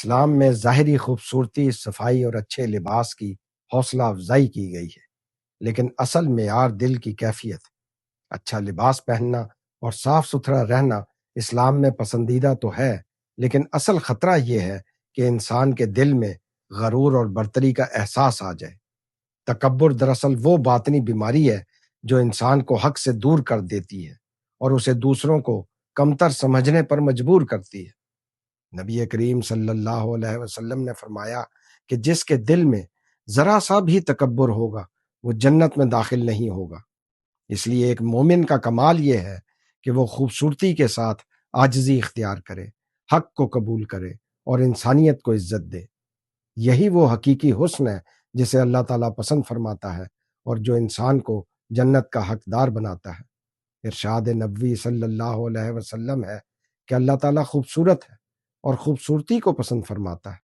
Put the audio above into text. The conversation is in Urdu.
اسلام میں ظاہری خوبصورتی، صفائی اور اچھے لباس کی حوصلہ افزائی کی گئی ہے، لیکن اصل معیار دل کی کیفیت ہے۔ اچھا لباس پہننا اور صاف ستھرا رہنا اسلام میں پسندیدہ تو ہے، لیکن اصل خطرہ یہ ہے کہ انسان کے دل میں غرور اور برتری کا احساس آ جائے۔ تکبر دراصل وہ باطنی بیماری ہے جو انسان کو حق سے دور کر دیتی ہے اور اسے دوسروں کو کمتر سمجھنے پر مجبور کرتی ہے۔ نبی کریم صلی اللہ علیہ وسلم نے فرمایا کہ جس کے دل میں ذرا سا بھی تکبر ہوگا وہ جنت میں داخل نہیں ہوگا۔ اس لیے ایک مومن کا کمال یہ ہے کہ وہ خوبصورتی کے ساتھ عاجزی اختیار کرے، حق کو قبول کرے اور انسانیت کو عزت دے۔ یہی وہ حقیقی حسن ہے جسے اللہ تعالیٰ پسند فرماتا ہے اور جو انسان کو جنت کا حقدار بناتا ہے۔ ارشاد نبوی صلی اللہ علیہ وسلم ہے کہ اللہ تعالیٰ خوبصورت ہے اور خوبصورتی کو پسند فرماتا ہے۔